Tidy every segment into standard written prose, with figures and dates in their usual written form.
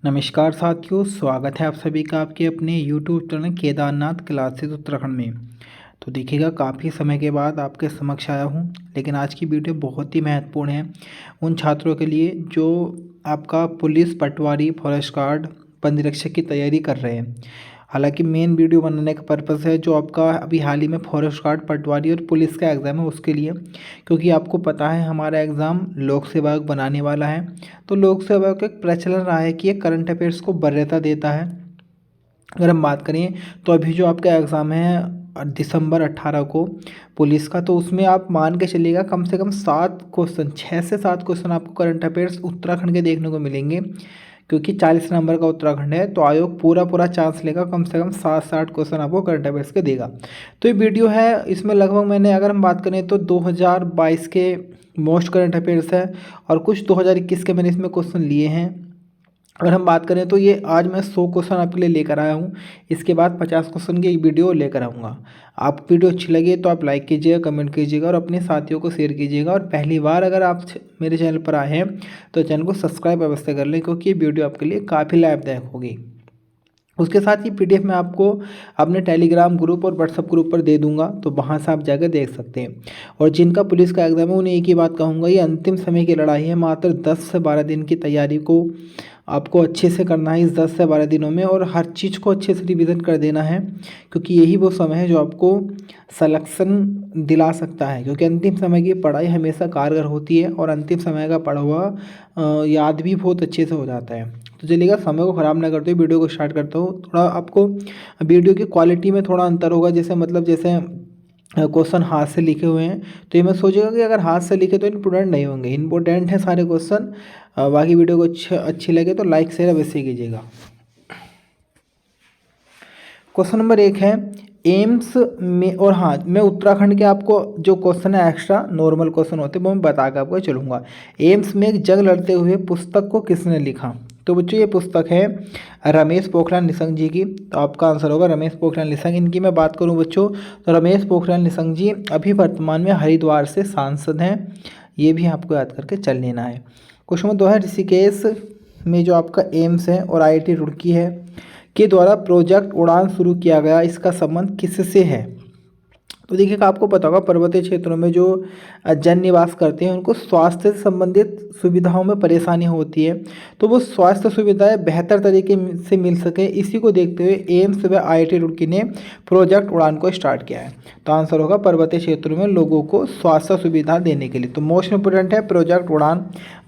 नमस्कार साथियों, स्वागत है आप सभी का आपके अपने YouTube channel Kedarnath classes Uttarakhand में। तो देखिएगा, काफ़ी समय के बाद आपके समक्ष आया हूँ, लेकिन आज की वीडियो बहुत ही महत्वपूर्ण है उन छात्रों के लिए जो आपका पुलिस, पटवारी, फॉरेस्ट गार्ड, वन निरीक्षक की तैयारी कर रहे हैं। हालांकि मेन वीडियो बनाने का पर्पस है जो आपका अभी हाल ही में फॉरेस्ट गार्ड, पटवारी और पुलिस का एग्ज़ाम है उसके लिए, क्योंकि आपको पता है हमारा एग्ज़ाम लोक सेवा आयोग बनाने वाला है। तो लोक सेवा आयोग का एक प्रचलन रहा है कि ये करंट अफेयर्स को वरीयता देता है। अगर हम बात करें तो अभी जो आपका एग्ज़ाम है दिसंबर 18 को पुलिस का, तो उसमें आप मान के चलिएगा कम से कम 7 क्वेश्चन, 6 से 7 क्वेश्चन आपको करंट अफेयर्स उत्तराखंड के देखने को मिलेंगे। क्योंकि 40 नंबर का उत्तराखंड है तो आयोग पूरा पूरा चांस लेगा, कम से कम 7 से 8 क्वेश्चन आपको करंट अफेयर्स के देगा। तो ये वीडियो है, इसमें लगभग मैंने अगर हम बात करें तो 2022 के मोस्ट करंट अफेयर्स है और कुछ 2021 के मैंने इसमें क्वेश्चन लिए हैं। अगर हम बात करें तो ये आज मैं 100 क्वेश्चन आपके लिए लेकर आया हूँ। इसके बाद 50 क्वेश्चन की एक वीडियो लेकर आऊँगा। आप वीडियो अच्छी लगे तो आप लाइक कीजिएगा, कमेंट कीजिएगा और अपने साथियों को शेयर कीजिएगा। और पहली बार अगर आप मेरे चैनल पर आए हैं तो चैनल को सब्सक्राइब अवश्य कर लें, क्योंकि ये वीडियो आपके लिए काफ़ी लाभदायक होगी। उसके साथ ही PDF मैं आपको अपने टेलीग्राम ग्रुप और व्हाट्सअप ग्रुप पर दे दूंगा, तो वहाँ से आप जाकर देख सकते हैं। और जिनका पुलिस का एग्ज़ाम है उन्हें एक ही बात कहूँगा, ये अंतिम समय की लड़ाई है। मात्र 10 से 12 दिन की तैयारी को आपको अच्छे से करना है इस 10 से 12 दिनों में, और हर चीज़ को अच्छे से रिवीजन कर देना है, क्योंकि यही वो समय है जो आपको सलेक्शन दिला सकता है। क्योंकि अंतिम समय की पढ़ाई हमेशा कारगर होती है और अंतिम समय का पढ़ा हुआ याद भी बहुत अच्छे से हो जाता है। तो चलिएगा, समय को ख़राब ना करते हुए वीडियो को स्टार्ट करता हूँ। थोड़ा आपको वीडियो की क्वालिटी में थोड़ा अंतर होगा, जैसे मतलब जैसे क्वेश्चन हाथ से लिखे हुए हैं तो ये मैं सोचेगा कि अगर हाथ से लिखे तो इम्पोर्टेंट नहीं होंगे। इम्पोर्टेंट है सारे क्वेश्चन। बाकी वीडियो को अच्छी लगे तो लाइक शेयर अवश्य कीजिएगा। क्वेश्चन नंबर 1 है एम्स में, और हाँ मैं उत्तराखंड के आपको जो क्वेश्चन है एक्स्ट्रा नॉर्मल क्वेश्चन होते हैं वो मैं बता के आपको चलूँगा। एम्स में एक जंग लड़ते हुए पुस्तक को किसने लिखा? तो बच्चों ये पुस्तक है रमेश पोखरियाल निशंक जी की। तो आपका आंसर होगा रमेश पोखरियाल निशंक। इनकी मैं बात करूँ बच्चों तो रमेश पोखरियाल निशंक जी अभी वर्तमान में हरिद्वार से सांसद हैं। ये भी आपको याद करके चल लेना है। क्वेश्चन नंबर 2 है ऋषिकेश में जो आपका एम्स है और IIT रुड़की है के द्वारा प्रोजेक्ट उड़ान शुरू किया गया, इसका संबंध किससे है? तो देखिएगा, आपको पता होगा पर्वतीय क्षेत्रों में जो जन निवास करते हैं उनको स्वास्थ्य से संबंधित सुविधाओं में परेशानी होती है, तो वो स्वास्थ्य सुविधाएं बेहतर तरीके से मिल सके, इसी को देखते हुए एम्स व IIT रुड़की ने प्रोजेक्ट उड़ान को स्टार्ट किया है। तो आंसर होगा पर्वतीय क्षेत्रों में लोगों को स्वास्थ्य सुविधा देने के लिए। तो मोस्ट इंपोर्टेंट है प्रोजेक्ट उड़ान।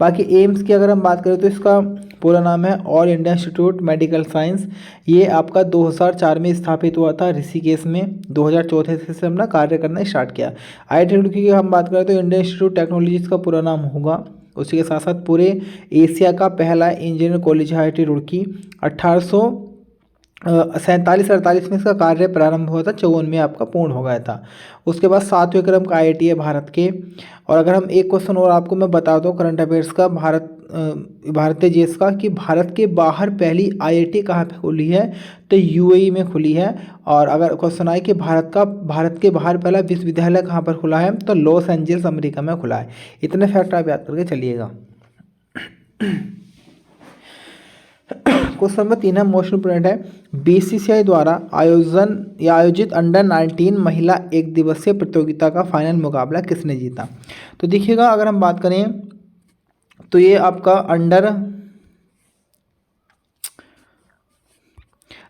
बाकी एम्स की अगर हम बात करें तो इसका पूरा नाम है all India institute medical science. ये आपका 2004 में स्थापित हुआ था ऋषिकेश में। 2004 से हमने कार्य करना स्टार्ट किया। IIT रुड़की की हम बात करें तो इंडियन इंस्टीट्यूट टेक्नोलॉजी का पूरा नाम होगा। उसी के साथ साथ पूरे एशिया का पहला इंजीनियर कॉलेज है IIT रुड़की। 1847-48 में इसका कार्य प्रारंभ हुआ था, 54 में आपका पूर्ण हो गया था। उसके बाद 7वें क्रम का IIT है भारत के। और अगर हम एक क्वेश्चन और आपको मैं बता दूं करंट अफेयर्स का भारतीय देश का, कि भारत के बाहर पहली IIT कहाँ पे खुली है? तो UAE में खुली है। और अगर क्वेश्चन आए कि भारत के बाहर पहला विश्वविद्यालय कहाँ पर खुला है? तो लॉस एंजल्स अमेरिका में खुला है। इतने फैक्ट आप याद करके चलिएगा। क्वेश्चन नंबर 3 है मोस्ट इंपोर्टेंट है BCCI द्वारा आयोजित अंडर 19 महिला एक दिवसीय प्रतियोगिता का फाइनल मुकाबला किसने जीता? तो देखिएगा, अगर हम बात करें तो ये आपका अंडर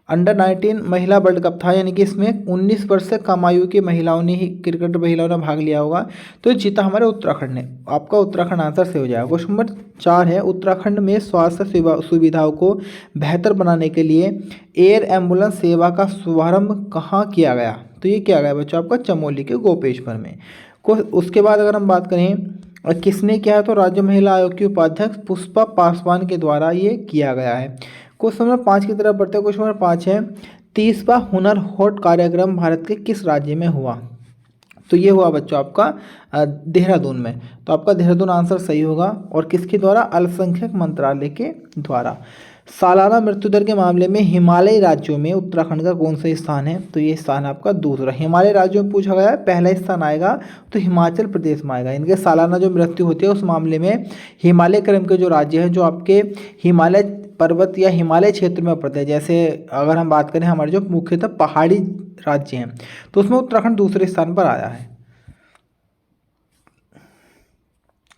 19 महिला वर्ल्ड कप था, यानी कि इसमें 19 वर्ष से कम आयु की महिलाओं ने ही, क्रिकेट महिलाओं ने भाग लिया होगा। तो जीता हमारे उत्तराखंड ने। आपका उत्तराखंड आंसर से हो जाएगा। क्वेश्चन नंबर 4 है उत्तराखंड में स्वास्थ्य सुविधाओं को बेहतर बनाने के लिए एयर एम्बुलेंस सेवा का शुभारंभ कहाँ किया गया? तो ये किया गया बच्चों आपका चमोली के गोपेश्वर में। उसके बाद अगर हम बात करें किसने किया है, तो राज्य महिला आयोग की उपाध्यक्ष पुष्पा पासवान के द्वारा ये किया गया है। क्वेश्चन नंबर 5 की तरफ बढ़ते हैं। क्वेश्चन नंबर 5 है 30वां हुनर हाट कार्यक्रम भारत के किस राज्य में हुआ? तो ये हुआ बच्चों आपका देहरादून में। तो आपका देहरादून आंसर सही होगा। और किसके द्वारा? अल्पसंख्यक मंत्रालय के द्वारा। सालाना मृत्यु दर के मामले में हिमालयी राज्यों में उत्तराखंड का कौन सा स्थान है? तो ये स्थान आपका दूसरा। हिमालय राज्यों में पूछा गया है, पहला स्थान आएगा तो हिमाचल प्रदेश में आएगा। इनके सालाना जो मृत्यु होती है उस मामले में हिमालय क्रम के जो राज्य हैं, जो आपके हिमालय पर्वत या हिमालय क्षेत्र में पड़ते हैं। जैसे अगर हम बात करें हमारे जो मुख्यतः पहाड़ी राज्य हैं तो उसमें उत्तराखंड दूसरे स्थान पर आया है।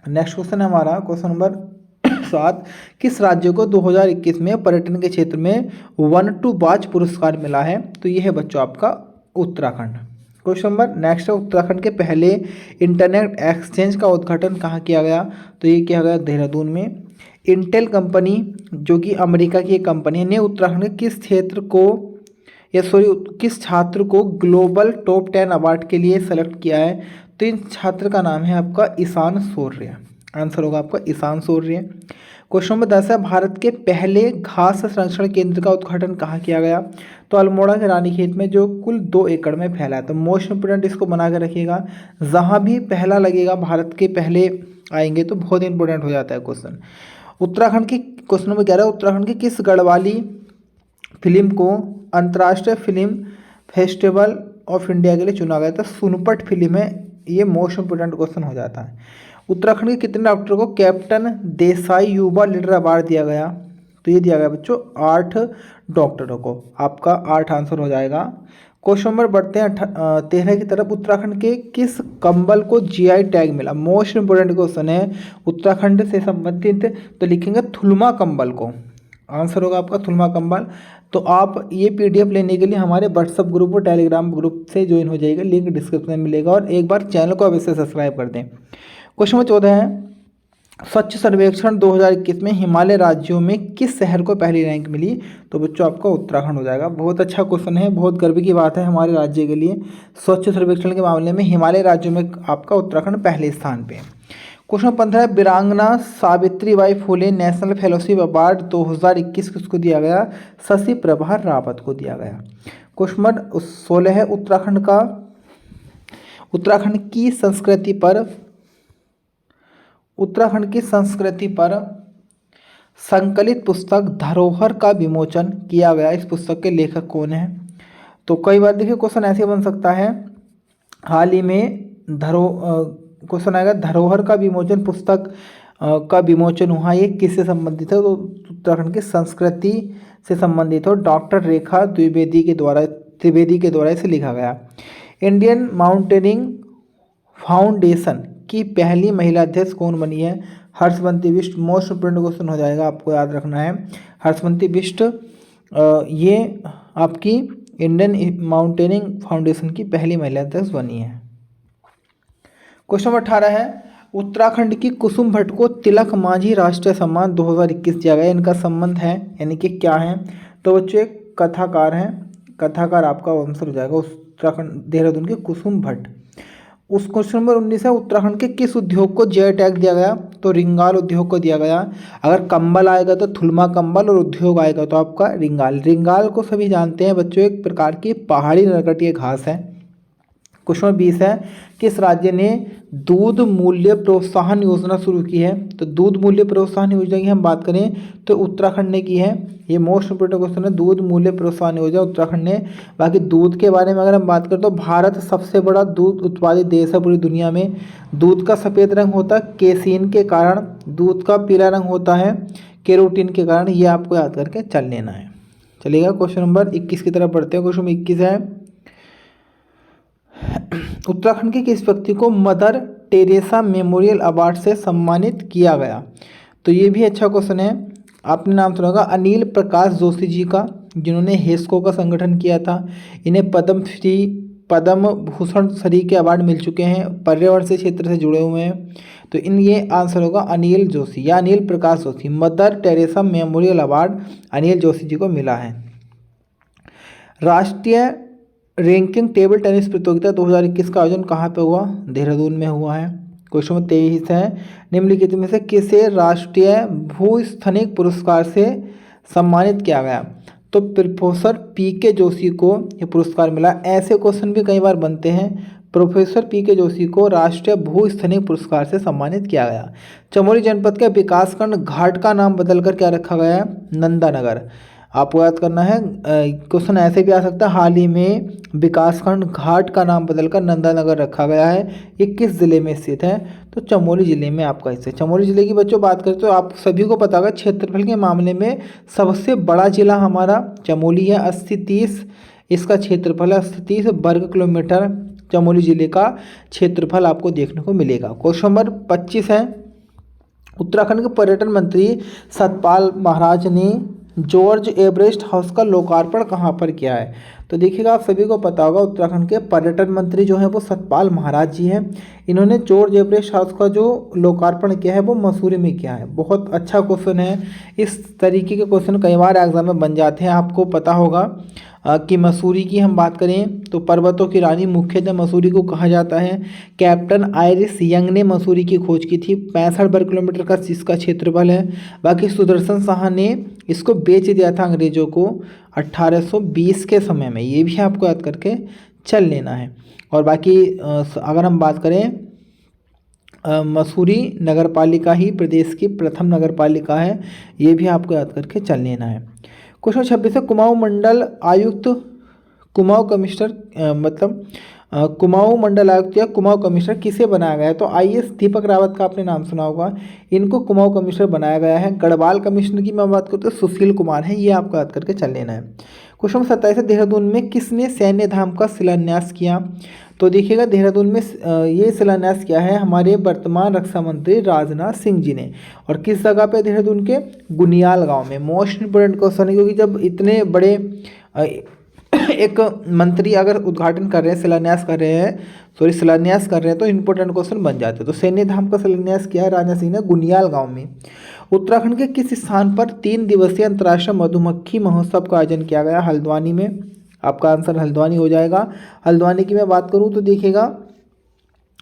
नेक्स्ट क्वेश्चन है हमारा क्वेश्चन नंबर 7, किस राज्य को 2021 में पर्यटन के क्षेत्र में 1 बाच पुरस्कार मिला है? तो ये है बच्चों आपका उत्तराखंड। क्वेश्चन नंबर नेक्स्ट है, उत्तराखंड के पहले इंटरनेट एक्सचेंज का उद्घाटन कहाँ किया गया? तो ये किया गया देहरादून में। इंटेल कंपनी जो कि अमेरिका की एक कंपनी ने उत्तराखंड के किस छात्र को ग्लोबल टॉप 10 अवार्ड के लिए सेलेक्ट किया है? तो इन छात्र का नाम है आपका ईशान शौर्य। आंसर होगा आपका ईशान शौर्य। क्वेश्चन नंबर 10 है, भारत के पहले घास संरक्षण केंद्र का उद्घाटन कहाँ किया गया? तो अल्मोड़ा के रानीखेत में, जो कुल 2 एकड़ में फैला है। तो मोस्ट इंपोर्टेंट इसको बना के रखिएगा, जहाँ भी पहला लगेगा भारत के पहले आएंगे तो बहुत इंपॉर्टेंट हो जाता है क्वेश्चन। उत्तराखंड की क्वेश्चन नंबर 11, उत्तराखंड की किस गढ़वाली फिल्म को अंतर्राष्ट्रीय फिल्म फेस्टिवल ऑफ इंडिया के लिए चुना गया था? सोनपट फिल्म है, ये मोस्ट इंपोर्टेंट क्वेश्चन हो जाता है। उत्तराखंड के कितने डॉक्टर को कैप्टन देसाई युवा लीडर अवार्ड दिया गया? तो ये दिया गया बच्चों 8 डॉक्टरों को, आपका 8 आंसर हो जाएगा। क्वेश्चन नंबर बढ़ते हैं 13 की तरफ, उत्तराखंड के किस कंबल को जीआई टैग मिला? मोस्ट इंपोर्टेंट क्वेश्चन है उत्तराखंड से संबंधित, तो लिखेंगे थुलमा कंबल को। आंसर होगा आपका थुलमा कंबल। तो आप ये पीडीएफ लेने के लिए हमारे व्हाट्सअप ग्रुप और टेलीग्राम ग्रुप से ज्वाइन हो जाइएगा, लिंक डिस्क्रिप्शन में मिलेगा। और एक बार चैनल को अवश्य सब्सक्राइब कर दें। क्वेश्चन नंबर 14 है, स्वच्छ सर्वेक्षण 2021 में हिमालय राज्यों में किस शहर को पहली रैंक मिली? तो बच्चों आपका उत्तराखंड हो जाएगा। बहुत अच्छा क्वेश्चन है, बहुत गर्व की बात है हमारे राज्य के लिए। स्वच्छ सर्वेक्षण के मामले में हिमालय राज्यों में आपका उत्तराखंड पहले स्थान पे है। क्वेश्चन 15, वीरांगना Savitribai Phule national fellowship award 2021 किसको दिया गया? शशि प्रभा रावत को दिया गया। क्वेश्चन नंबर 16 है, उत्तराखंड की संस्कृति पर संकलित पुस्तक धरोहर का विमोचन किया गया। इस पुस्तक के लेखक कौन है? तो कई बार देखिए क्वेश्चन ऐसे बन सकता है, हाल ही में क्वेश्चन आएगा धरोहर का विमोचन पुस्तक का विमोचन हुआ, ये किससे संबंधित है? तो उत्तराखंड की संस्कृति से संबंधित हो, डॉक्टर रेखा द्विवेदी के द्वारा इसे लिखा गया। इंडियन माउंटेनिंग फाउंडेशन की पहली महिला अध्यक्ष कौन बनी है? Harshwanti Bisht. Most important question हो जाएगा, आपको याद रखना है। हर्षवंती बिष्ट ये आपकी इंडियन माउंटेनिंग फाउंडेशन की पहली महिला अध्यक्ष बनी है। क्वेश्चन नंबर 18 है, उत्तराखंड की कुसुम भट्ट को तिलक मांझी राष्ट्रीय सम्मान 2021 दिया गया। इनका संबंध है यानी कि क्या है? तो बच्चों एक कथाकार हैं, कथाकार आपका आंसर हो जाएगा उत्तराखंड देहरादून के कुसुम भट्ट। उस क्वेश्चन नंबर 19 है, उत्तराखंड के किस उद्योग को जीआई टैग दिया गया? तो रिंगाल उद्योग को दिया गया। अगर कंबल आएगा तो थुलमा कंबल, और उद्योग आएगा तो आपका रिंगाल। रिंगाल को सभी जानते हैं बच्चों, एक प्रकार की पहाड़ी नरकटिया घास है। क्वेश्चन नंबर 20 है, किस राज्य ने दूध मूल्य प्रोत्साहन योजना शुरू की है? तो दूध मूल्य प्रोत्साहन योजना की हम बात करें तो उत्तराखंड ने की है। ये मोस्ट इंपोर्टेंट क्वेश्चन है, दूध मूल्य प्रोत्साहन योजना उत्तराखंड ने। बाकी दूध के बारे में अगर हम बात करें तो भारत सबसे बड़ा दूध उत्पादित देश है पूरी दुनिया में। दूध का सफ़ेद रंग होता है केसीन के कारण, दूध का पीला रंग होता है केरोटीन के कारण। ये आपको याद करके चल लेना है। चलिएगा क्वेश्चन नंबर 21 की तरफ बढ़ते हैं। क्वेश्चन नंबर 21 है, उत्तराखंड के किस व्यक्ति को मदर टेरेसा मेमोरियल अवार्ड से सम्मानित किया गया? तो ये भी अच्छा क्वेश्चन है। आपने नाम सुना होगा अनिल प्रकाश जोशी जी का, जिन्होंने हेस्को का संगठन किया था। इन्हें पद्म भूषण श्री के अवार्ड मिल चुके हैं, पर्यावरण से क्षेत्र से जुड़े हुए हैं। तो ये आंसर होगा अनिल जोशी या Anil Prakash Joshi. Mother Teresa memorial award Anil Joshi ji को मिला है। राष्ट्रीय रैंकिंग टेबल टेनिस प्रतियोगिता 2021 का आयोजन कहाँ पे हुआ? देहरादून में हुआ है। क्वेश्चन नंबर 23 है, निम्नलिखित में से किसे राष्ट्रीय भूस्थनिक पुरस्कार से सम्मानित किया गया? तो प्रोफेसर पीके जोशी को ये पुरस्कार मिला। ऐसे क्वेश्चन भी कई बार बनते हैं। प्रोफेसर पीके जोशी को राष्ट्रीय भूस्थनिक पुरस्कार से सम्मानित किया गया। चमोली जनपद के विकासखंड घाट का नाम बदलकर क्या रखा गया है? नंदानगर। आपको याद करना है। क्वेश्चन ऐसे भी आ सकता है, हाल ही में विकासखंड घाट का नाम बदलकर नंदानगर रखा गया है, ये किस जिले में स्थित है? तो चमोली जिले में आपका हिस्सा है। चमोली जिले की बच्चों बात करें तो आप सभी को पता होगा, क्षेत्रफल के मामले में सबसे बड़ा जिला हमारा चमोली है। 80-30 इसका क्षेत्रफल है, 80-30 वर्ग किलोमीटर चमोली जिले का क्षेत्रफल आपको देखने को मिलेगा। क्वेश्चन नंबर 25 है, उत्तराखंड के पर्यटन मंत्री सतपाल महाराज ने जॉर्ज एवरेस्ट हाउस का लोकार्पण कहाँ पर किया है? तो देखिएगा, आप सभी को पता होगा, उत्तराखंड के पर्यटन मंत्री जो हैं वो सतपाल महाराज जी हैं। इन्होंने जॉर्ज एवरेस्ट हाउस का जो लोकार्पण किया है वो मसूरी में किया है। बहुत अच्छा क्वेश्चन है, इस तरीके के क्वेश्चन कई बार एग्जाम में बन जाते हैं। आपको पता होगा कि मसूरी की हम बात करें तो पर्वतों की रानी मुख्यतः मसूरी को कहा जाता है। कैप्टन आयरिस यंग ने मसूरी की खोज की थी। 65 वर्ग किलोमीटर का इसका क्षेत्रफल है। बाकी सुदर्शन शाह ने इसको बेच दिया था अंग्रेजों को 1820 के समय में, ये भी आपको याद करके चल लेना है। और बाकी अगर हम बात करें, मसूरी नगर पालिका ही प्रदेश की प्रथम नगर पालिका है, ये भी आपको याद करके चल लेना है। क्वेश्चन 26 है, कुमाऊं मंडल आयुक्त, कुमाऊं कमिश्नर कुमाऊं मंडल आयुक्त या कुमाऊं कमिश्नर किसे बनाया गया है? तो आईएएस दीपक रावत का आपने नाम सुना होगा, इनको कुमाऊं कमिश्नर बनाया गया है। गढ़वाल कमिश्नर की मैं बात करूँ तो सुशील कुमार है, ये आपको याद करके चल लेना है। क्वेश्चन 27 है, देहरादून में किसने सैन्य धाम का शिलान्यास किया? तो देखिएगा, देहरादून में ये शिलान्यास किया है हमारे वर्तमान रक्षा मंत्री राजनाथ सिंह जी ने। और किस जगह पे? देहरादून के गुनियाल गांव में। मोस्ट इंपोर्टेंट क्वेश्चन है, क्योंकि जब इतने बड़े एक मंत्री अगर उद्घाटन कर रहे हैं, शिलान्यास कर रहे हैं तो इंपॉर्टेंट क्वेश्चन बन जाते हैं। तो सैन्य धाम का शिलान्यास किया है राजनाथ सिंह ने गुनियाल गांव में। उत्तराखंड के किस स्थान पर 3 दिवसीय अंतर्राष्ट्रीय मधुमक्खी महोत्सव का आयोजन किया गया? हल्द्वानी में। आपका आंसर हल्द्वानी हो जाएगा। हल्द्वानी की मैं बात करूं तो देखिएगा,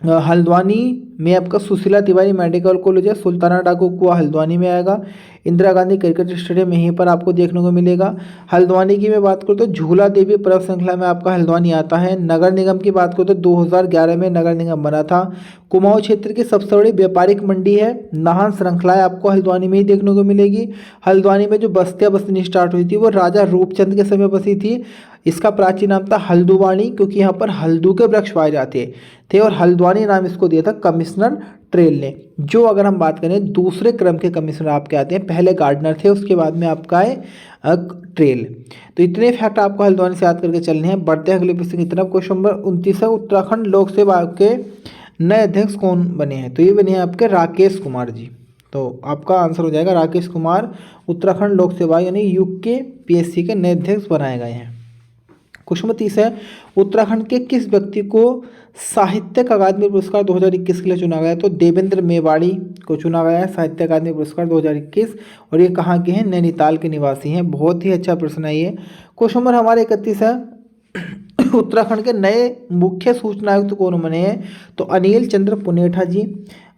हल्द्वानी में आपका सुशीला तिवारी मेडिकल कॉलेज है। सुल्ताना डाकू कुआं हल्द्वानी में आएगा। इंदिरा गांधी क्रिकेट स्टेडियम यहीं पर आपको देखने को मिलेगा। हल्द्वानी की मैं बात करूँ तो झूला देवी पर्व श्रृंखला में आपका हल्द्वानी आता है। नगर निगम की बात करूँ तो 2011 में नगर निगम बना था। कुमाऊं क्षेत्र की सबसे बड़ी व्यापारिक मंडी है नाहन श्रृंखलाएं आपको हल्द्वानी में ही देखने को मिलेगी। हल्द्वानी में जो बस्तियां बसनी स्टार्ट हुई थी वो राजा रूपचंद के समय बसी थी। इसका प्राचीन नाम था हल्दुवानी, क्योंकि यहाँ पर हल्दू के वृक्ष पाए जाते थे, और हल्द्वानी नाम इसको दिया था कमिश्नर ट्रेल ने। जो अगर हम बात करें दूसरे क्रम के कमिश्नर आपके आते हैं, पहले गार्डनर थे, उसके बाद में आपका है ट्रेल। तो इतने फैक्ट आपको हल्द्वानी से याद करके चलने हैं। बढ़ते हैं अगले प्रश्न की तरफ। क्वेश्चन नंबर 29 है, उत्तराखंड लोक सेवा आयोग के नए अध्यक्ष कौन बने हैं? तो ये बने हैं आपके राकेश कुमार जी। तो आपका आंसर हो जाएगा राकेश कुमार, उत्तराखंड लोक सेवा यानी यूकेपीएससी के नए अध्यक्ष बनाए गए हैं। क्वेश्चन नंबर 30 है, उत्तराखंड के किस व्यक्ति को साहित्यिक अकादमी पुरस्कार 2021 के लिए चुना गया? तो देवेंद्र मेवाड़ी को चुना गया है साहित्य अकादमी पुरस्कार 2021, और ये कहाँ के हैं? नैनीताल के निवासी हैं। बहुत ही अच्छा प्रश्न है ये। क्वेश्चन नंबर हमारे 31 है, उत्तराखंड के नए मुख्य सूचना आयुक्त कौन बने हैं? तो अनिल चंद्र पुनेठा जी।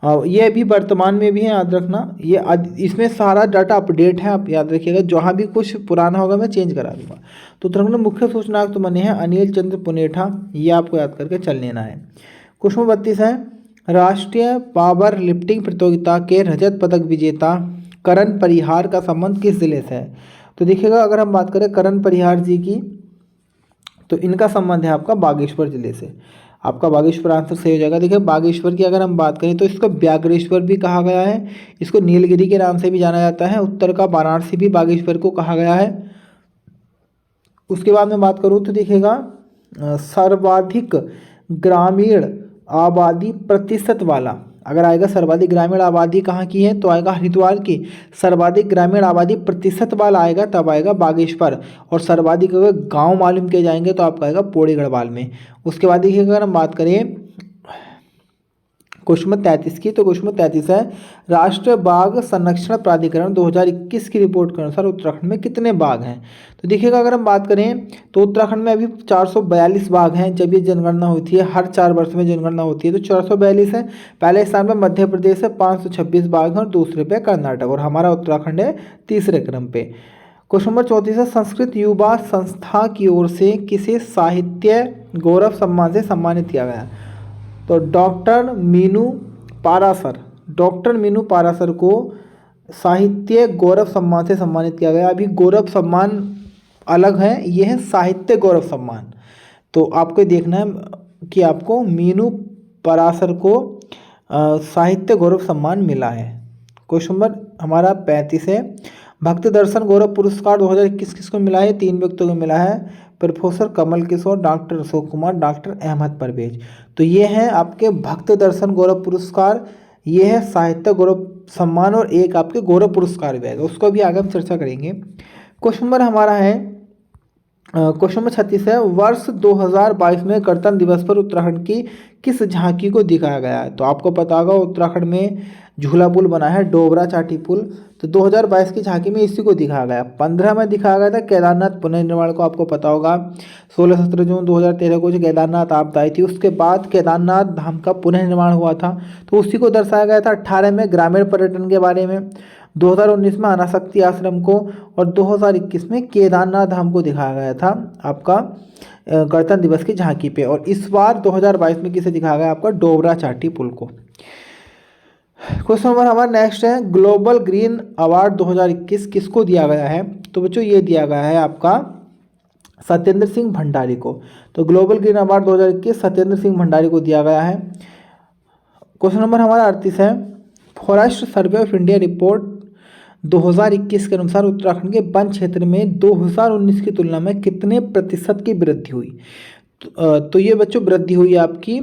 ये अभी वर्तमान में भी है, याद रखना। ये इसमें सारा डाटा अपडेट है, आप याद रखिएगा। जहाँ भी कुछ पुराना होगा मैं चेंज करा दूंगा। तो उत्तराखंड में मुख्य सूचना आयुक्त बने हैं अनिल चंद्र पुनेठा, ये आपको याद करके चल लेना है। क्वेश्चन 32 है, राष्ट्रीय पावर लिफ्टिंग प्रतियोगिता के रजत पदक विजेता करण परिहार का संबंध किस जिले से है? तो देखिएगा, अगर हम बात करें करण परिहार जी की, तो इनका संबंध है आपका बागेश्वर जिले से। आपका बागेश्वर आंसर सही हो जाएगा। देखिए, बागेश्वर की अगर हम बात करें तो इसको व्याघ्रेश्वर भी कहा गया है, इसको नीलगिरी के नाम से भी जाना जाता है। उत्तर का वाराणसी भी बागेश्वर को कहा गया है। उसके बाद में बात करूँ तो देखिएगा, सर्वाधिक ग्रामीण आबादी प्रतिशत वाला अगर आएगा, सर्वाधिक ग्रामीण आबादी कहाँ की है? तो आएगा हरिद्वार की। सर्वाधिक ग्रामीण आबादी प्रतिशत वाला आएगा तब आएगा बागेश्वर। और सर्वाधिक अगर गांव मालूम किए जाएंगे तो आपका आएगा पौड़ी गढ़वाल में। उसके बाद देखिए, अगर हम बात करें क्वेश्चन नंबर 33 की, तो क्वेश्चन नंबर 33 है, राष्ट्रीय बाघ संरक्षण प्राधिकरण 2021 की रिपोर्ट के अनुसार उत्तराखंड में कितने बाघ हैं? तो देखिएगा, अगर हम बात करें तो उत्तराखंड में अभी 442 बाघ हैं। जब ये जनगणना होती है, हर 4 वर्ष में जनगणना होती है, तो 442 है। पहले स्थान पर मध्य प्रदेश है, 526 बाघ हैं, और दूसरे पे कर्नाटक, और हमारा उत्तराखंड है तीसरे क्रम पे। क्वेश्चन नंबर 34 है, संस्कृत युवा संस्था की ओर से किसे साहित्य गौरव सम्मान से सम्मानित किया गया? तो डॉक्टर मीनू पारासर को साहित्य गौरव सम्मान से सम्मानित किया गया। अभी गौरव सम्मान अलग है, ये है साहित्य गौरव सम्मान। तो आपको देखना है कि आपको मीनू पराशर को साहित्य गौरव सम्मान मिला है। क्वेश्चन नंबर हमारा 35 है, भक्त दर्शन गौरव पुरस्कार 2021 किसको मिला है? 3 व्यक्तियों को मिला है, professor Kamal Kishore, doctor Ashok Kumar, doctor Ahmad Parvez. तो ये हैं आपके भक्त दर्शन गौरव पुरस्कार, ये है साहित्य गौरव सम्मान, और एक आपके गौरव पुरस्कार भी आएगा, उसको भी आगे हम चर्चा करेंगे। क्वेश्चन नंबर हमारा है क्वेश्चन नंबर 36 है, वर्ष 2022 में गणतंत्र दिवस पर उत्तराखंड की किस झांकी को दिखाया गया है? तो आपको पता होगा उत्तराखंड में झूला पुल बना है, डोबरा चाटी पुल। तो 2022 की झांकी में इसी को दिखाया गया। 15 में दिखाया गया था केदारनाथ पुनर्निर्माण को, आपको पता होगा 16-17 जून 2013 को जो केदारनाथ आपदा आई थी, उसके बाद केदारनाथ धाम का पुनर्निर्माण हुआ था, तो उसी को दर्शाया गया था। 18 में ग्रामीण पर्यटन के बारे में, 2019 में अनासक्ति आश्रम को, और 2021 में केदारनाथ धाम को दिखाया गया था आपका गणतंत्र दिवस की झांकी पे। और इस बार 2022 में किसे दिखाया गया? आपका डोबरा चाटी पुल को। क्वेश्चन नंबर हमारा नेक्स्ट है, ग्लोबल ग्रीन अवार्ड 2021 किसको दिया गया है? तो बच्चों ये दिया गया है आपका सत्येंद्र सिंह भंडारी को। तो global green award 2021 Satyendra Singh Bhandari को दिया गया है। क्वेश्चन नंबर हमारा 38 है, forest survey of India report 2021 के अनुसार उत्तराखंड के वन क्षेत्र में 2019 की तुलना में कितने प्रतिशत की वृद्धि हुई? तो ये बच्चों वृद्धि हुई आपकी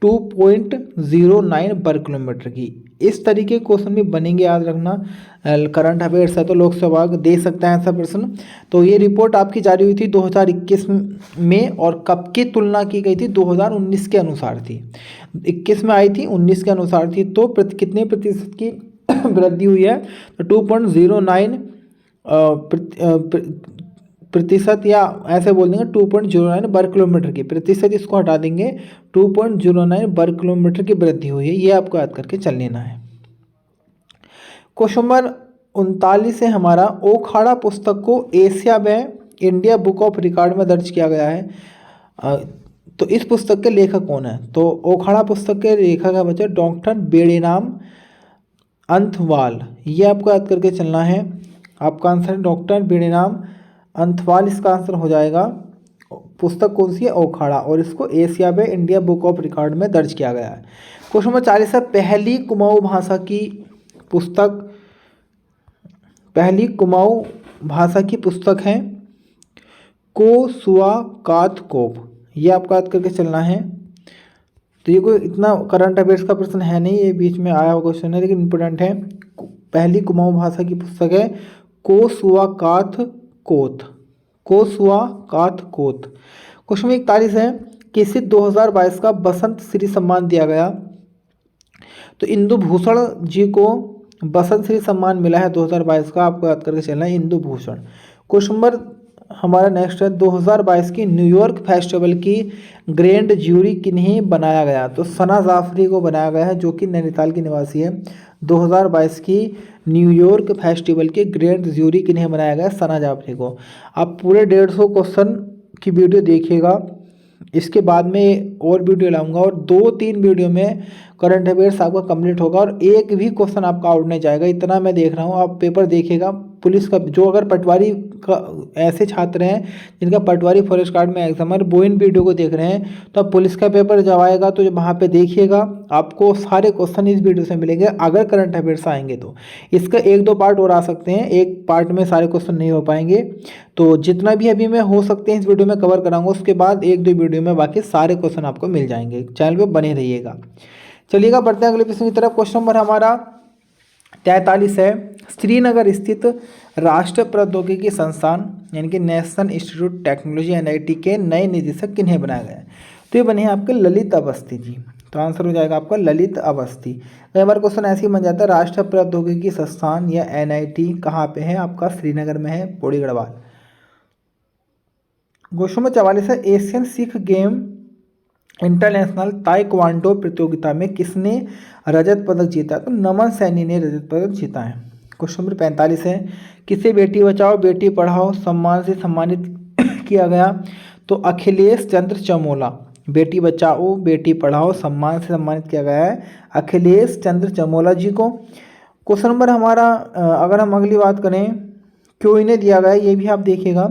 2.09 वर्ग किलोमीटर की। इस तरीके के क्वेश्चन भी बनेंगे, याद रखना। करंट अफेयर्स है तो लोकसभा दे सकता है ऐसा प्रश्न। तो ये रिपोर्ट आपकी जारी हुई थी 2021 में, और कब की तुलना की गई थी? 2019 के अनुसार थी। 21 में आई थी, 19 के अनुसार थी। तो कितने प्रतिशत की वृद्धि हुई है? तो 2.09 प्रतिशत, या ऐसे बोल देंगे 2.09 वर्ग किलोमीटर की। प्रतिशत इसको हटा देंगे, 2.09 वर्ग किलोमीटर की वृद्धि हुई है, ये आपको याद करके चल लेना है। क्वेश्चन नंबर 39 है हमारा, ओखाड़ा पुस्तक को एशिया में इंडिया बुक ऑफ रिकॉर्ड में दर्ज किया गया है। तो इस पुस्तक के लेखक कौन है? तो ओखाड़ा पुस्तक के लेखक है बच्चे डॉक्टर बेड़ीराम अंथवाल, ये आपको याद करके चलना है। आपका आंसर है डॉक्टर बेड़ीराम अंथवाल, इसका आंसर हो जाएगा। पुस्तक कौन सी है? ओखाड़ा, और इसको एशिया में इंडिया बुक ऑफ रिकॉर्ड में दर्ज किया गया है। क्वेश्चन नंबर 40 है, पहली कुमाऊं भाषा की पुस्तक, पहली कुमाऊं भाषा की पुस्तक है कोसुआकातकोप, ये आपको याद करके चलना है। तो ये कोई इतना करंट अफेयर्स का प्रश्न है नहीं, ये बीच में आया हुआ क्वेश्चन है लेकिन इंपॉर्टेंट है। पहली कुमाऊं भाषा की पुस्तक है कोसुआकातकोत, कोसुआकातकोत। क्वेश्चन 41 है, किसे 2022 का बसंत श्री सम्मान दिया गया? तो इंदु भूषण जी को बसंत श्री सम्मान मिला है 2022 का, आपको याद करके चलना है इंदु भूषण। क्वेश्चन नंबर हमारा नेक्स्ट है, 2022 की न्यूयॉर्क फेस्टिवल की ग्रैंड जूरी किन्हें बनाया गया? तो सना जाफरी को बनाया गया है, जो कि नैनीताल की निवासी है। 2022 की न्यूयॉर्क फेस्टिवल की ग्रैंड जूरी किन्हें बनाया गया? सना जाफरी को। आप पूरे 150 क्वेश्चन की वीडियो देखिएगा, इसके बाद में और वीडियो लाऊंगा, और 2-3 वीडियो में करंट अफेयर्स आपका कंप्लीट होगा, और एक भी क्वेश्चन आपका आउट नहीं जाएगा, इतना मैं देख रहा हूँ। आप पेपर देखिएगा पुलिस का, जो अगर पटवारी का ऐसे छात्र हैं जिनका पटवारी फॉरेस्ट गार्ड में एग्जाम है, वो इन वीडियो को देख रहे हैं, तो आप पुलिस का पेपर जब आएगा तो वहाँ पे देखिएगा, आपको सारे क्वेश्चन इस वीडियो से मिलेंगे अगर करंट अफेयर्स आएंगे तो। इसका 1-2 पार्ट और आ सकते हैं, एक पार्ट में सारे क्वेश्चन नहीं हो पाएंगे। तो जितना भी अभी मैं हो सकते हैं इस वीडियो में कवर कराऊंगा, उसके बाद 1-2 वीडियो में बाकी सारे क्वेश्चन आपको मिल जाएंगे। चैनल पे बने रहिएगा। चलिएगा बढ़ते हैं अगले प्रश्न की तरफ। क्वेश्चन नंबर हमारा 43 है, श्रीनगर स्थित राष्ट्रीय प्रौद्योगिकी संस्थान यानी कि नेशनल इंस्टीट्यूट टेक्नोलॉजी NIT के नए निदेशक किन्हें बनाया गया है? तो ये बने हैं आपके ललित अवस्थी जी। तो आंसर हो जाएगा आपका ललित अवस्थी। कई बार क्वेश्चन ऐसे ही बन जाता है, राष्ट्रीय प्रौद्योगिकी संस्थान या NIT कहाँ पे है? आपका श्रीनगर में है, पौड़ी गढ़वाल। क्वेश्चन नंबर 44 है, Asian Sikh game international taekwondo प्रतियोगिता में किसने रजत पदक जीता? तो नमन सैनी ने रजत पदक जीता है। क्वेश्चन नंबर 45 है, किसे बेटी बचाओ बेटी पढ़ाओ सम्मान से सम्मानित किया गया? तो अखिलेश चंद्र चमोला, बेटी बचाओ बेटी पढ़ाओ सम्मान से सम्मानित किया गया है अखिलेश चंद्र चमोला जी को। क्वेश्चन नंबर हमारा अगर हम अगली बात करें क्यों इन्हें दिया गया है, ये भी आप देखिएगा।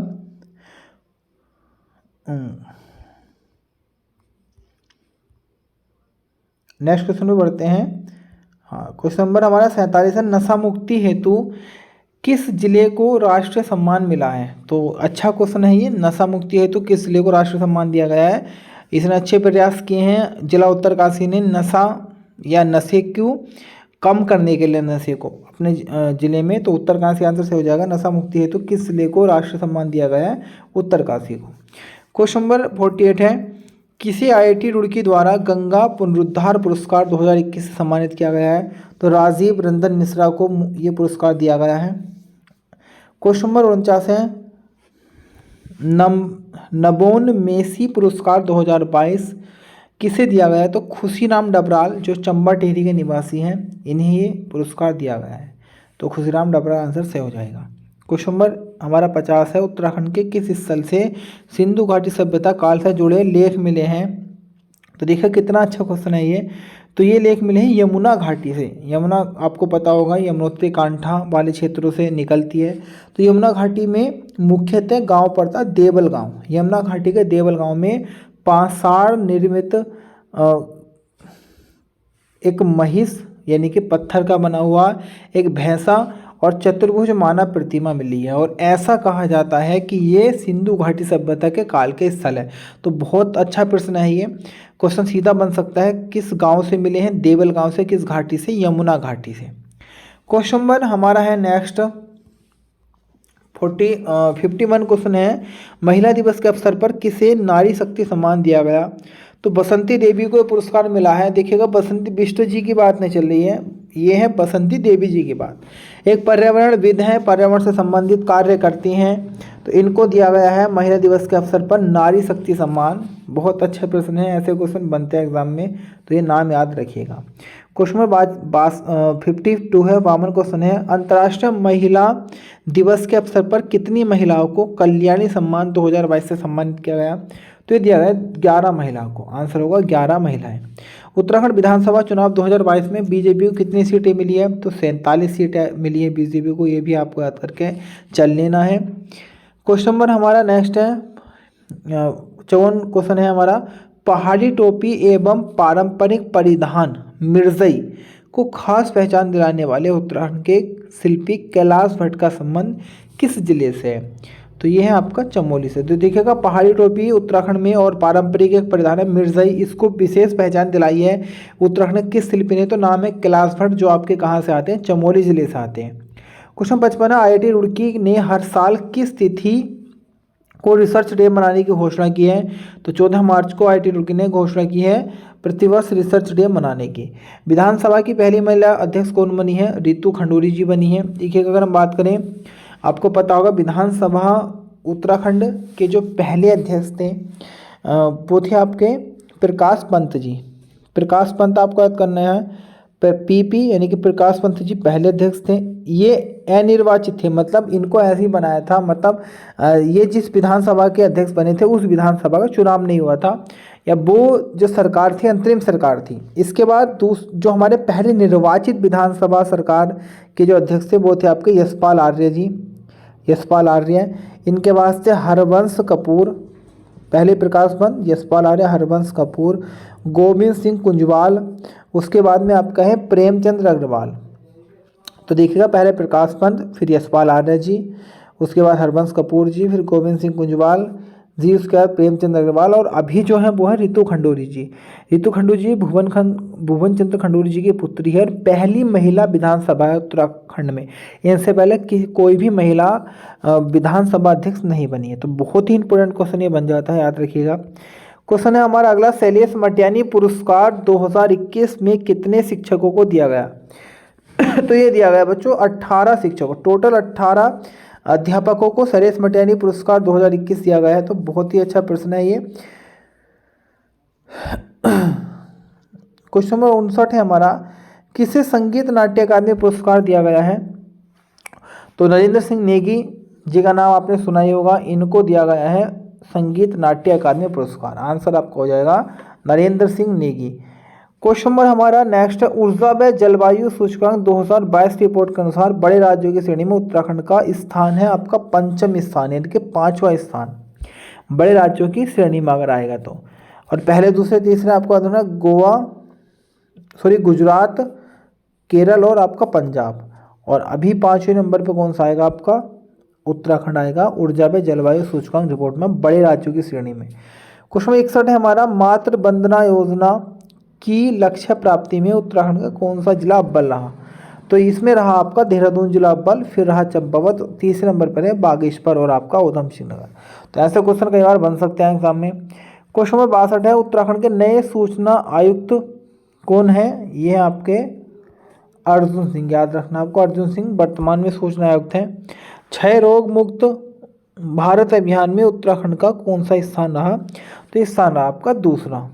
नेक्स्ट क्वेश्चन में बढ़ते हैं। हाँ, क्वेश्चन नंबर हमारा 47 है, नशा मुक्ति हेतु किस जिले को राष्ट्रीय सम्मान मिला है। तो अच्छा क्वेश्चन है ये, नशा मुक्ति हेतु किस जिले को राष्ट्रीय सम्मान दिया गया है। इसने अच्छे प्रयास किए हैं जिला उत्तरकाशी ने नशा या नशे को कम करने के लिए नशे को अपने जिले में। तो उत्तरकाशी आंसर से हो जाएगा। नशा मुक्ति हेतु किस जिले को राष्ट्रीय सम्मान दिया गया है, उत्तरकाशी को। क्वेश्चन नंबर 48 है, किसे IIT रुड़की द्वारा गंगा पुनरुद्धार पुरस्कार 2021 से सम्मानित किया गया है। तो राजीव रंजन मिश्रा को ये पुरस्कार दिया गया है। क्वेश्चन नंबर 49 है, नबोन मेसी पुरस्कार 2022 किसे दिया गया है। तो खुशीराम डबराल जो चंबा टिहरी के निवासी हैं, इन्हें ये पुरस्कार दिया गया है। तो खुशीराम डबराल आंसर से हो जाएगा। क्वेश्चन नंबर हमारा 50 है, उत्तराखंड के किस स्थल से सिंधु घाटी सभ्यता काल से जुड़े लेख मिले हैं। तो देखिए कितना अच्छा क्वेश्चन है ये। तो ये लेख मिले हैं यमुना घाटी से। यमुना आपको पता होगा यमुनोत्री कांठा वाले क्षेत्रों से निकलती है। तो यमुना घाटी में मुख्यतः गांव पड़ता है देवल गांव। यमुना घाटी के देवल गांव में पाषाण निर्मित एक महिष यानी कि पत्थर का बना हुआ एक भैंसा और चतुर्भुज मानव प्रतिमा मिली है। और ऐसा कहा जाता है कि ये सिंधु घाटी सभ्यता के काल के स्थल है। तो बहुत अच्छा प्रश्न है ये। क्वेश्चन सीधा बन सकता है, किस गांव से मिले हैं, देवल गांव से। किस घाटी से, यमुना घाटी से। क्वेश्चन नंबर हमारा है नेक्स्ट 51 क्वेश्चन है, महिला दिवस के अवसर पर किसे नारी शक्ति सम्मान दिया गया। तो बसंती देवी को पुरस्कार मिला है। देखिएगा बसंती बिष्ट जी की बात नहीं चल रही है, ये है बसंती देवी जी की बात। एक पर्यावरणविद हैं, पर्यावरण से संबंधित कार्य करती हैं। तो इनको दिया गया है महिला दिवस के अवसर पर नारी शक्ति सम्मान। बहुत अच्छा प्रश्न है, ऐसे क्वेश्चन बनते हैं एग्जाम में, तो ये नाम याद रखिएगा। क्वेश्चन नंबर 52 है, 52 क्वेश्चन है, अंतर्राष्ट्रीय महिला दिवस के अवसर पर कितनी महिलाओं को कल्याणी सम्मान 2022 से सम्मानित किया गया। तो ये दिया गया 11 महिलाओं को। आंसर होगा 11 महिलाएं। उत्तराखंड विधानसभा चुनाव 2022 में बीजेपी को कितनी सीटें मिली है। तो 47 सीटें मिली है बीजेपी को, ये भी आपको याद करके चल लेना है। क्वेश्चन नंबर हमारा नेक्स्ट है 54 क्वेश्चन है हमारा, पहाड़ी टोपी एवं पारंपरिक परिधान मिर्जई को खास पहचान दिलाने वाले उत्तराखंड के शिल्पी कैलाश भट्ट का संबंध किस जिले से है। तो ये है आपका चमोली से। तो देखिएगा पहाड़ी टोपी उत्तराखंड में और पारंपरिक एक परिधान है मिर्जई, इसको विशेष पहचान दिलाई है उत्तराखंड किस शिल्पी ने। तो नाम है कैलाश भट्ट, जो आपके कहाँ से आते हैं, चमोली जिले से आते हैं। क्वेश्चन 55 IIT रुड़की ने हर साल किस तिथि को रिसर्च डे मनाने की घोषणा की है। तो 14 मार्च को IIT रुड़की ने घोषणा की है प्रतिवर्ष रिसर्च डे मनाने की। विधानसभा की पहली महिला अध्यक्ष कौन बनी है। रितु खंडूरी जी बनी है। देखिए अगर हम बात करें, आपको पता होगा विधानसभा उत्तराखंड के जो पहले अध्यक्ष थे वो थे आपके प्रकाश पंत जी। प्रकाश पंत आपको याद करना है। PP यानी कि प्रकाश पंत जी पहले अध्यक्ष थे। ये अनिर्वाचित थे, मतलब इनको ऐसे ही बनाया था, मतलब ये जिस विधानसभा के अध्यक्ष बने थे उस विधानसभा का चुनाव नहीं हुआ था, या वो जो सरकार थी अंतरिम सरकार थी। इसके बाद जो हमारे पहले निर्वाचित विधानसभा सरकार के जो अध्यक्ष थे वो थे आपके यशपाल आर्य जी। यशपाल आर्य, इनके बाद से हरवंश कपूर, पहले प्रकाश पंत, यशपाल आर्य, हरवंश कपूर, गोविंद सिंह कुंजवाल, उसके बाद में आपका है प्रेमचंद्र अग्रवाल। तो देखिएगा पहले प्रकाश पंत, फिर यशपाल आर्य जी, उसके बाद हरवंश कपूर जी, फिर गोविंद सिंह कुंजवाल जी, उसके बाद प्रेमचंद्र अग्रवाल, और अभी जो है वो है रितु खंडूरी जी। रितु खंडूरी जी भुवन चंद्र खंडूरी जी की पुत्री है और पहली महिला विधानसभा है उत्तराखंड में। इनसे पहले कोई भी महिला विधानसभा अध्यक्ष नहीं बनी है। तो बहुत ही इंपॉर्टेंट क्वेश्चन ये बन जाता है, याद रखिएगा। क्वेश्चन है हमारा अगला, शैलेश मटियानी पुरस्कार 2021 में कितने शिक्षकों को दिया गया। तो ये दिया गया बच्चों 18 शिक्षकों, टोटल 18 अध्यापकों को शैलेश मटियानी पुरस्कार 2021 दिया गया है। तो बहुत ही अच्छा प्रश्न है ये। क्वेश्चन नंबर 59 है हमारा, किसे संगीत नाट्य अकादमी पुरस्कार दिया गया है। तो नरेंद्र सिंह नेगी जी का नाम आपने सुना ही होगा, इनको दिया गया है संगीत नाट्य अकादमी पुरस्कार। आंसर आपका हो जाएगा नरेंद्र सिंह नेगी। क्वेश्चन नंबर हमारा नेक्स्ट है, ऊर्जा व जलवायु सूचकांक 2022 रिपोर्ट के अनुसार बड़े राज्यों की श्रेणी में उत्तराखंड का स्थान है आपका 5वां स्थान, यानी कि 5वां स्थान बड़े राज्यों की श्रेणी में अगर आएगा तो। और पहले दूसरे तीसरे आपको आता है गोवा, गुजरात, केरल और आपका पंजाब। और अभी 5वें नंबर पे कौन सा आएगा आपका, उत्तराखंड आएगा ऊर्जा व जलवायु सूचकांक रिपोर्ट में बड़े राज्यों की श्रेणी में। क्वेश्चन 61 है हमारा, मातृ वंदना योजना की लक्ष्य प्राप्ति में उत्तराखंड का कौन सा जिला अव्वल रहा। तो इसमें रहा आपका देहरादून जिला अव्वल, फिर रहा चंपावत, तीसरे नंबर पर है बागेश्वर और आपका उधम सिंह नगर। तो ऐसे क्वेश्चन कई बार बन सकते हैं एग्जाम में। क्वेश्चन नंबर 62 है, उत्तराखंड के नए सूचना आयुक्त कौन है। ये है आपके अर्जुन सिंह, याद रखना आपको, अर्जुन सिंह वर्तमान में सूचना आयुक्त हैं। क्षय रोग मुक्त भारत अभियान में उत्तराखंड का कौन सा स्थान रहा। तो इस स्थान रहा आपका दूसरा।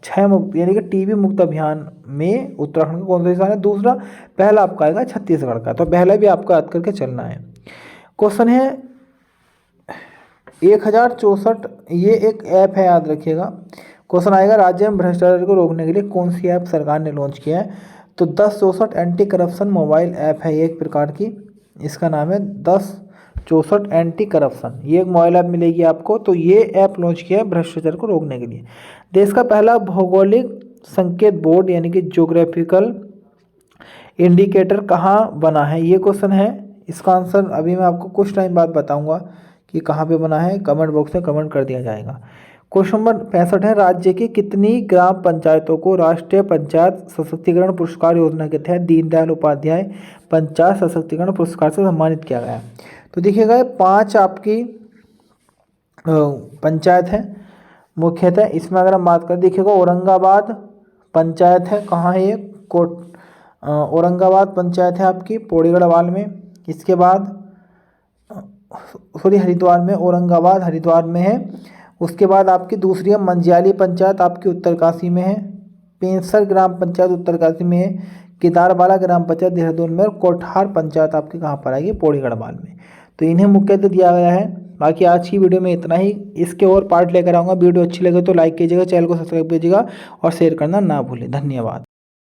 क्षय मुक्त यानी कि टीबी मुक्त अभियान में उत्तराखंड का कौन सा स्थान है, दूसरा। पहला आपका आएगा छत्तीसगढ़ का, तो पहला भी आपको याद करके चलना है। क्वेश्चन है 1064, ये एक ऐप है, याद रखिएगा। क्वेश्चन आएगा, राज्य में भ्रष्टाचार को रोकने के लिए कौन सी ऐप सरकार ने लॉन्च किया है। तो 1064 एंटी करप्शन मोबाइल ऐप है एक प्रकार की, इसका नाम है 1064 एंटी करप्शन। ये एक मोबाइल ऐप मिलेगी आपको। तो ये ऐप लॉन्च किया है भ्रष्टाचार को रोकने के लिए। देश का पहला भौगोलिक संकेत बोर्ड यानी कि ज्योग्राफिकल इंडिकेटर कहाँ बना है, ये क्वेश्चन है। इसका आंसर अभी मैं आपको कुछ टाइम बाद बताऊंगा कि कहाँ पे बना है, कमेंट बॉक्स में कमेंट कर दिया जाएगा। क्वेश्चन नंबर 65 है, राज्य की कितनी ग्राम पंचायतों को राष्ट्रीय पंचायत सशक्तिकरण पुरस्कार योजना के तहत दीनदयाल उपाध्याय पंचायत सशक्तिकरण पुरस्कार से सम्मानित किया गया है। तो देखिएगा 5 आपकी पंचायत है मुख्यतः। इसमें अगर हम बात करें, देखिएगा औरंगाबाद पंचायत है, कहाँ है ये, औरंगाबाद पंचायत है आपकी पौड़ी गढ़वाल में। इसके बाद हरिद्वार में, औरंगाबाद हरिद्वार में है। उसके बाद आपकी दूसरी है मंजियाली पंचायत, आपकी उत्तरकाशी में है। पेंसर ग्राम पंचायत उत्तरकाशी में है। केदारबाला ग्राम पंचायत देहरादून में, और कोठार पंचायत आपकी कहाँ पर आएगी, पौड़ी गढ़वाल में। तो इन्हें मुख्यतः दिया गया है। बाकी आज की वीडियो में इतना ही, इसके और पार्ट लेकर आऊँगा। वीडियो अच्छी लगे तो लाइक कीजिएगा, चैनल को सब्सक्राइब कीजिएगा और शेयर करना ना भूलें। धन्यवाद।